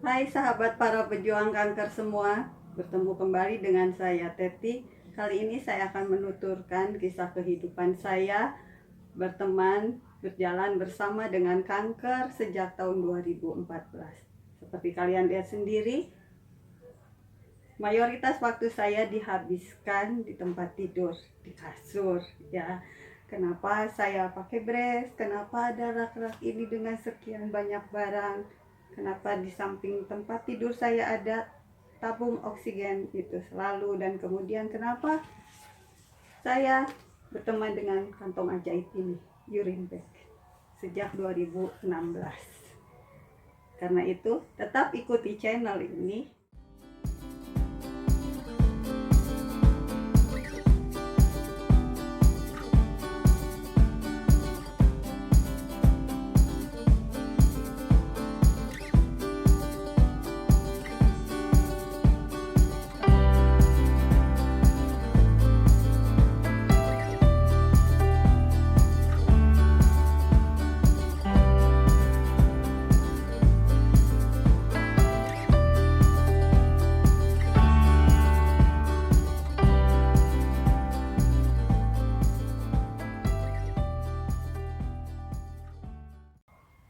Hai sahabat para pejuang kanker semua, bertemu kembali dengan saya Teti. Kali ini saya akan menuturkan kisah kehidupan saya berteman, berjalan bersama dengan kanker sejak tahun 2014. Seperti kalian lihat sendiri, mayoritas waktu saya dihabiskan di tempat tidur, di kasur ya. Kenapa saya pakai brace? Kenapa ada rak-rak ini dengan sekian banyak barang? Kenapa di samping tempat tidur saya ada tabung oksigen itu selalu? Dan kemudian kenapa saya berteman dengan kantong ajaib ini, urine bag, sejak 2016. Karena itu tetap ikuti channel ini.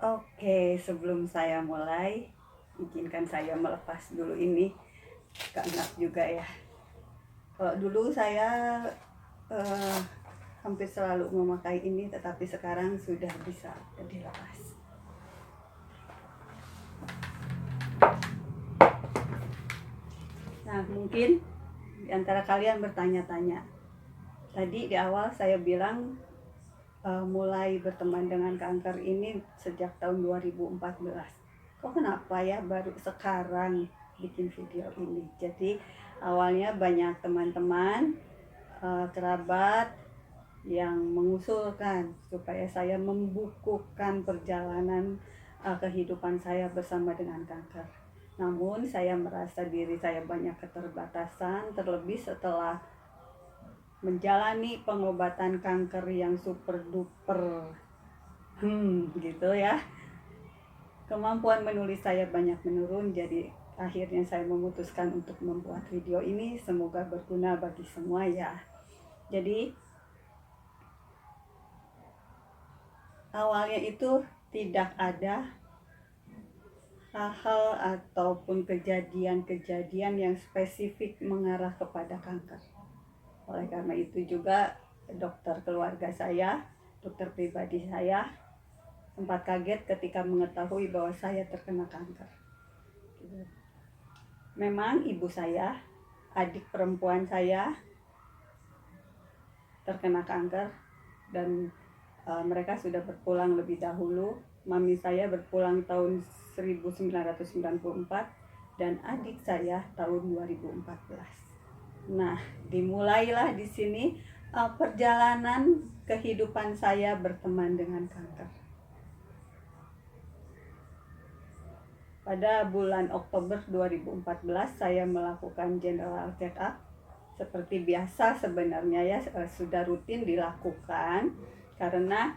Oke, sebelum saya mulai, izinkan saya melepas dulu ini. Gak enak juga ya. Kalau dulu saya eh, hampir selalu memakai ini, tetapi sekarang sudah bisa dilepas. Nah, mungkin di antara kalian bertanya-tanya. Tadi di awal saya bilang mulai berteman dengan kanker ini sejak tahun 2014. Kok kenapa ya baru sekarang bikin video ini? Jadi awalnya banyak teman-teman, kerabat yang mengusulkan supaya saya membukukan perjalanan kehidupan saya bersama dengan kanker. Namun saya merasa diri saya banyak keterbatasan, terlebih setelah menjalani pengobatan kanker yang super duper gitu ya. Kemampuan menulis saya banyak menurun, jadi akhirnya saya memutuskan untuk membuat video ini. Semoga berguna bagi semua ya. Jadi awalnya itu tidak ada hal-hal ataupun kejadian-kejadian yang spesifik mengarah kepada kanker. Oleh karena itu juga dokter keluarga saya, dokter pribadi saya, sempat kaget ketika mengetahui bahwa saya terkena kanker. Memang ibu saya, adik perempuan saya terkena kanker dan mereka sudah berpulang lebih dahulu. Mami saya berpulang tahun 1994 dan adik saya tahun 2014. Nah, dimulailah di sini perjalanan kehidupan saya berteman dengan kanker. Pada bulan Oktober 2014 saya melakukan general check up. Seperti biasa sebenarnya ya, sudah rutin dilakukan karena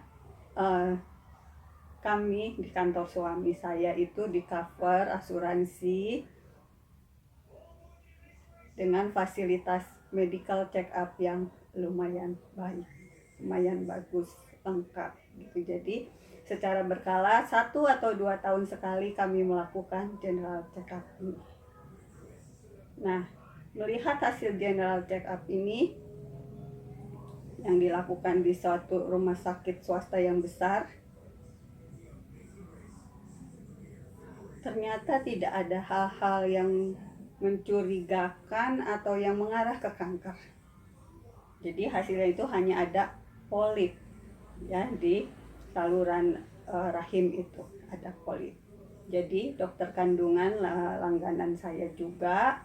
kami di kantor suami saya itu di cover asuransi dengan fasilitas medical check up yang lumayan baik, lumayan bagus, lengkap gitu. Jadi secara berkala 1 atau 2 tahun sekali kami melakukan general check up ini. Nah, melihat hasil general check up ini yang dilakukan di suatu rumah sakit swasta yang besar, ternyata tidak ada hal-hal yang mencurigakan atau yang mengarah ke kanker. Jadi hasilnya itu hanya ada polip ya di saluran rahim itu ada polip. Jadi dokter kandungan langganan saya juga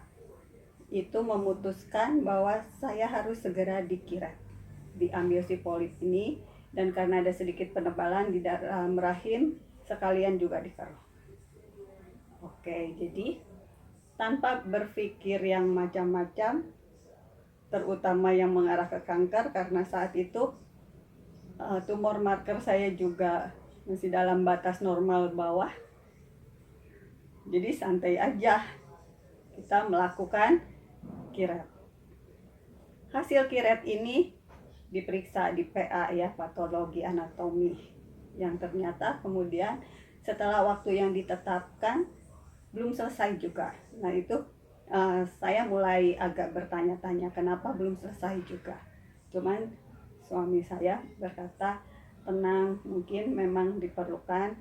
itu memutuskan bahwa saya harus segera diambil si polip ini, dan karena ada sedikit penebalan di dalam rahim sekalian juga dikeruk. Oke, jadi tanpa berpikir yang macam-macam, terutama yang mengarah ke kanker, karena saat itu tumor marker saya juga masih dalam batas normal bawah. Jadi santai aja kita melakukan kiret. Hasil kiret ini diperiksa di PA ya, patologi anatomi, yang ternyata kemudian setelah waktu yang ditetapkan belum selesai juga. Nah itu saya mulai agak bertanya-tanya kenapa belum selesai juga. Cuman suami saya berkata tenang, mungkin memang diperlukan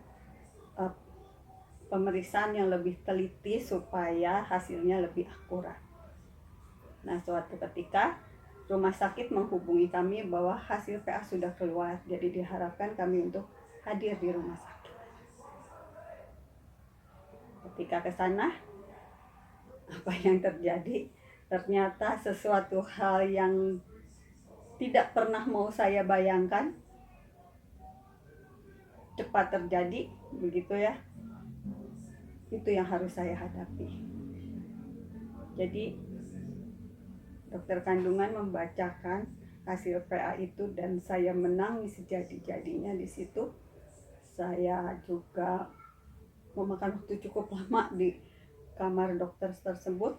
pemeriksaan yang lebih teliti supaya hasilnya lebih akurat. Nah suatu ketika rumah sakit menghubungi kami bahwa hasil PA sudah keluar, jadi diharapkan kami untuk hadir di rumah sakit. Ketika ke sana, apa yang terjadi? Ternyata sesuatu hal yang tidak pernah mau saya bayangkan cepat terjadi, begitu ya. Itu yang harus saya hadapi. Jadi dokter kandungan membacakan hasil PA itu dan saya menangis sejadi-jadinya di situ. Saya juga memakan waktu cukup lama di kamar dokter tersebut.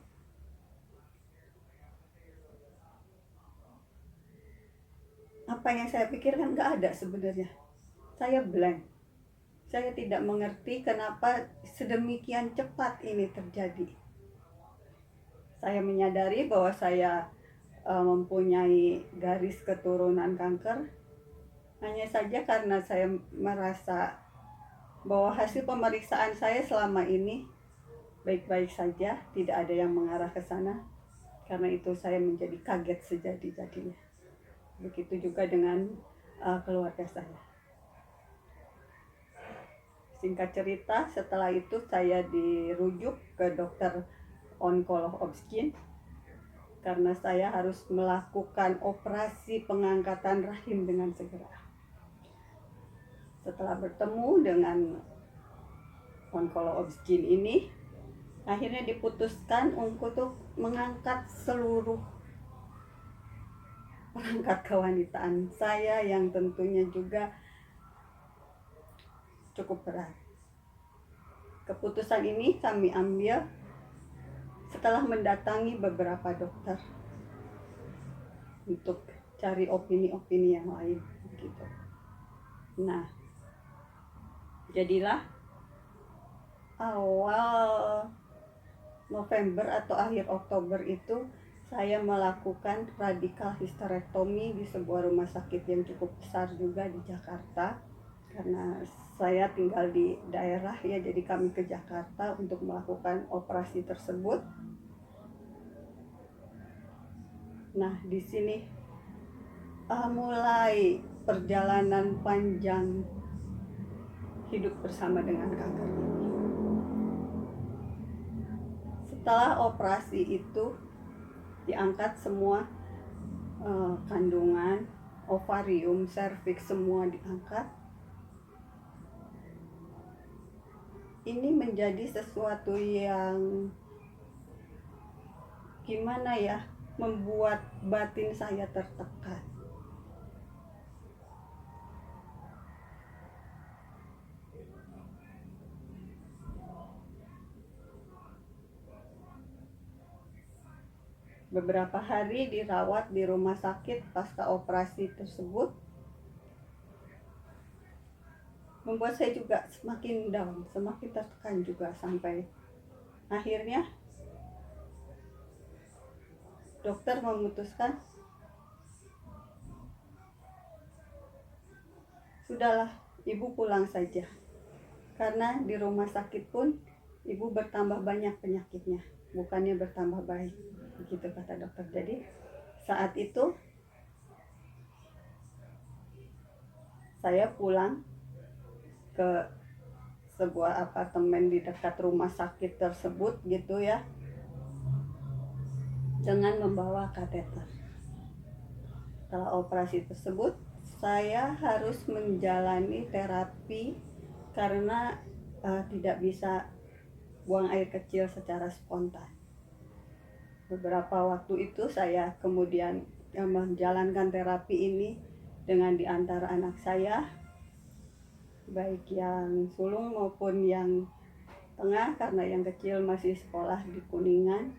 Apa yang saya pikirkan nggak ada sebenarnya. Saya blank. Saya tidak mengerti kenapa sedemikian cepat ini terjadi. Saya menyadari bahwa saya mempunyai garis keturunan kanker. Hanya saja karena saya merasa bahwa hasil pemeriksaan saya selama ini baik-baik saja, tidak ada yang mengarah ke sana. Karena itu saya menjadi kaget sejadi-jadinya. Begitu juga dengan keluarga saya. Singkat cerita, setelah itu saya dirujuk ke dokter onkolog obskin karena saya harus melakukan operasi pengangkatan rahim dengan segera. Setelah bertemu dengan onkolog obskin ini, akhirnya diputuskan untuk mengangkat seluruh perangkat kewanitaan saya yang tentunya juga cukup berat. Keputusan ini kami ambil setelah mendatangi beberapa dokter untuk cari opini-opini yang lain gitu. Nah, jadilah awal November atau akhir Oktober itu saya melakukan radikal histerektomi di sebuah rumah sakit yang cukup besar juga di Jakarta. Karena saya tinggal di daerah ya, jadi kami ke Jakarta untuk melakukan operasi tersebut. Nah, di sini mulai perjalanan panjang hidup bersama dengan kanker ini. Setelah operasi itu diangkat semua kandungan, ovarium, serviks semua diangkat. Ini menjadi sesuatu yang gimana ya, membuat batin saya tertekan. Beberapa hari dirawat di rumah sakit pasca operasi tersebut membuat saya juga semakin down, semakin tertekan juga, sampai akhirnya dokter memutuskan sudahlah, ibu pulang saja, karena di rumah sakit pun ibu bertambah banyak penyakitnya, bukannya bertambah baik, begitu kata dokter. Jadi saat itu saya pulang ke sebuah apartemen di dekat rumah sakit tersebut gitu ya, dengan membawa kateter. Setelah operasi tersebut saya harus menjalani terapi karena tidak bisa buang air kecil secara spontan. Beberapa waktu itu saya kemudian menjalankan terapi ini dengan diantara anak saya, baik yang sulung maupun yang Tengah karena yang kecil masih sekolah di Kuningan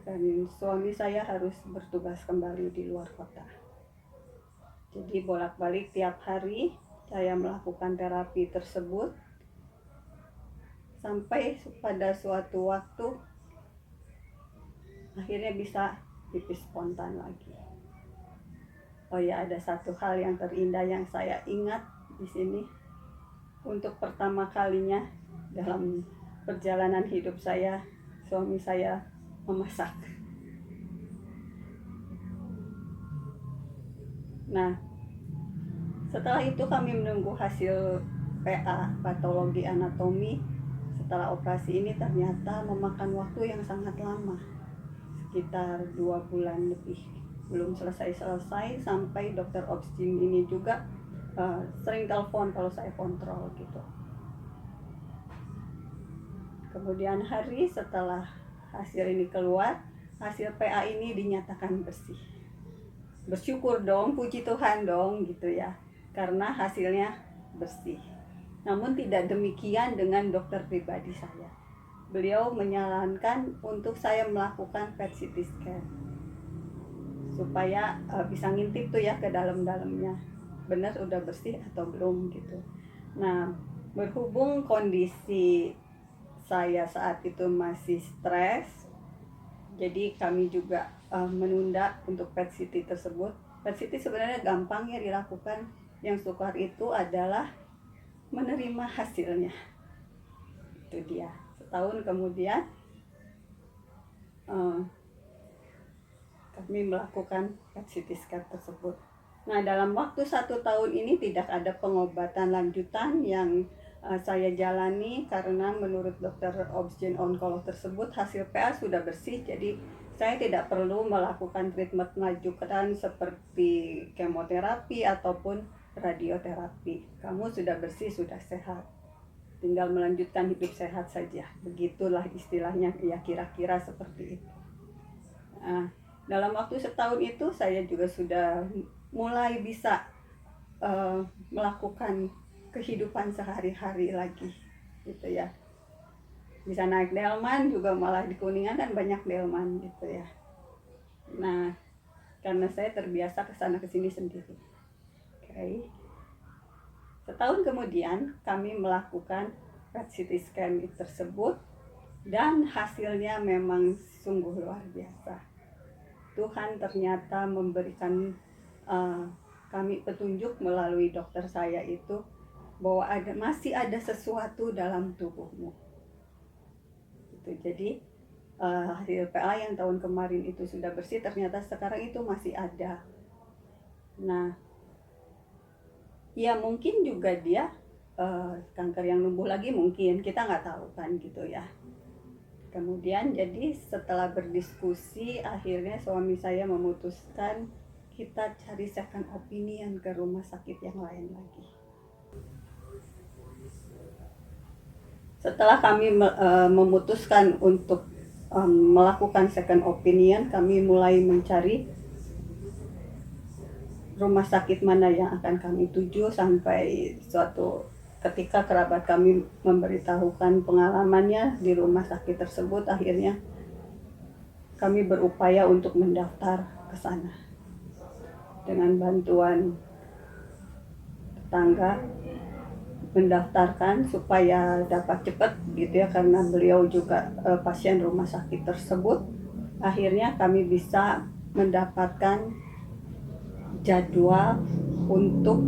dan suami saya harus bertugas kembali di luar kota. Jadi bolak-balik tiap hari saya melakukan terapi tersebut sampai pada suatu waktu akhirnya bisa pipis spontan lagi. Oh ya, ada satu hal yang terindah yang saya ingat di sini. Untuk pertama kalinya dalam perjalanan hidup saya, suami saya memasak. Nah, setelah itu kami menunggu hasil PA, patologi anatomi. Setelah operasi ini ternyata memakan waktu yang sangat lama, sekitar 2 bulan lebih. Belum selesai sampai dokter Obstin ini juga sering telepon kalau saya kontrol gitu. Kemudian hari setelah hasil ini keluar, hasil PA ini dinyatakan bersih. Bersyukur dong, puji Tuhan dong gitu ya, karena hasilnya bersih. Namun tidak demikian dengan dokter pribadi saya. Beliau menyarankan untuk saya melakukan PET CT scan supaya bisa ngintip tuh ya ke dalam-dalamnya, benar udah bersih atau belum gitu. Nah, berhubung kondisi saya saat itu masih stres, jadi kami juga menunda untuk PET CT tersebut. PET CT sebenarnya gampang ya dilakukan. Yang sukar itu adalah menerima hasilnya. Itu dia. Setahun kemudian kami melakukan PET CT scan tersebut. Nah, dalam waktu 1 tahun ini tidak ada pengobatan lanjutan yang saya jalani karena menurut dokter obstin onkolog tersebut hasil PA sudah bersih, jadi saya tidak perlu melakukan treatment lanjutan seperti kemoterapi ataupun radioterapi. Kamu sudah bersih, sudah sehat, tinggal melanjutkan hidup sehat saja. Begitulah istilahnya ya, kira-kira seperti itu. Nah, dalam waktu setahun itu saya juga sudah mulai bisa melakukan kehidupan sehari-hari lagi gitu ya. Bisa naik delman juga, malah di Kuningan kan banyak delman gitu ya. Nah, karena saya terbiasa kesana kesini sendiri. Oke. Setahun kemudian kami melakukan PET CT scan tersebut dan hasilnya memang sungguh luar biasa. Tuhan ternyata memberikan kami petunjuk melalui dokter saya itu bahwa masih ada sesuatu dalam tubuhmu. Itu jadi hasil PA yang tahun kemarin itu sudah bersih, ternyata sekarang itu masih ada. Nah, ya mungkin juga dia kanker yang numbuh lagi, mungkin kita nggak tahu kan gitu ya. Kemudian jadi setelah berdiskusi akhirnya suami saya memutuskan kita cari second opinion ke rumah sakit yang lain lagi. Setelah kami memutuskan untuk melakukan second opinion, kami mulai mencari rumah sakit mana yang akan kami tuju, sampai suatu ketika kerabat kami memberitahukan pengalamannya di rumah sakit tersebut. Akhirnya kami berupaya untuk mendaftar ke sana dengan bantuan tetangga, mendaftarkan supaya dapat cepat gitu ya, karena beliau juga pasien rumah sakit tersebut. Akhirnya kami bisa mendapatkan jadwal untuk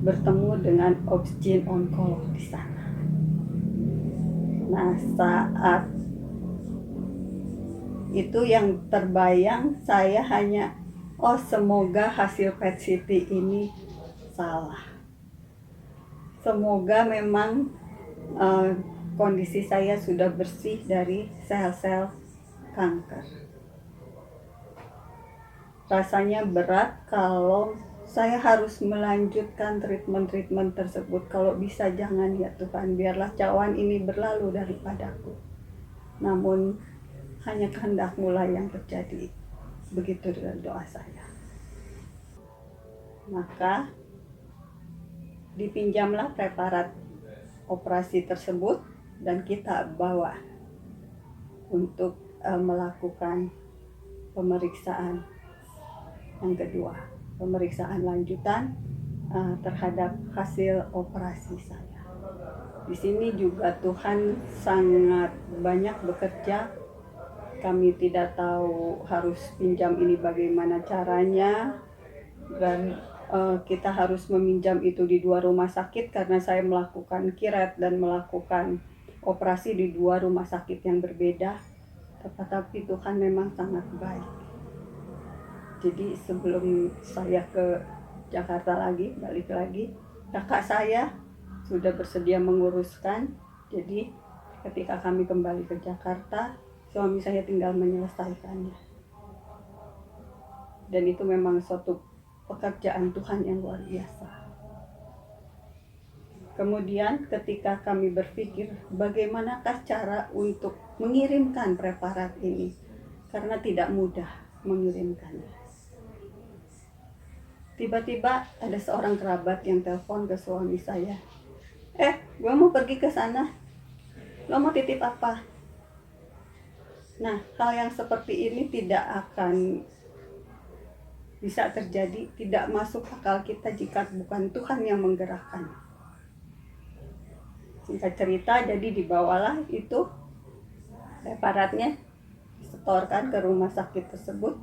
bertemu dengan obstin onkolog di sana. Nah, saat itu yang terbayang saya hanya, oh semoga hasil PET CT ini salah. Semoga memang kondisi saya sudah bersih dari sel-sel kanker. Rasanya berat kalau saya harus melanjutkan treatment tersebut. Kalau bisa jangan ya Tuhan, biarlah cawan ini berlalu daripadaku. Namun hanya kehendak-Mu lah yang terjadi. Begitu dengan doa saya. Maka dipinjamlah preparat operasi tersebut dan kita bawa untuk melakukan pemeriksaan yang kedua, pemeriksaan lanjutan terhadap hasil operasi saya. Di sini juga Tuhan sangat banyak bekerja. Kami tidak tahu harus pinjam ini bagaimana caranya, dan kita harus meminjam itu di 2 rumah sakit karena saya melakukan kiret dan melakukan operasi di 2 rumah sakit yang berbeda. Tetapi Tuhan memang sangat baik. Jadi sebelum saya ke Jakarta lagi, balik lagi, kakak saya sudah bersedia menguruskan. Jadi ketika kami kembali ke Jakarta, suami saya tinggal menyelesaikannya. Dan itu memang suatu pekerjaan Tuhan yang luar biasa. Kemudian ketika kami berpikir bagaimanakah cara untuk mengirimkan preparat ini, karena tidak mudah mengirimkannya. Tiba-tiba ada seorang kerabat yang telepon ke suami saya. Gue mau pergi ke sana. Lo mau titip apa? Nah, hal yang seperti ini tidak akan bisa terjadi, tidak masuk akal kita jika bukan Tuhan yang menggerakkan. Singkat cerita, jadi dibawalah itu preparatnya, disetorkan ke rumah sakit tersebut.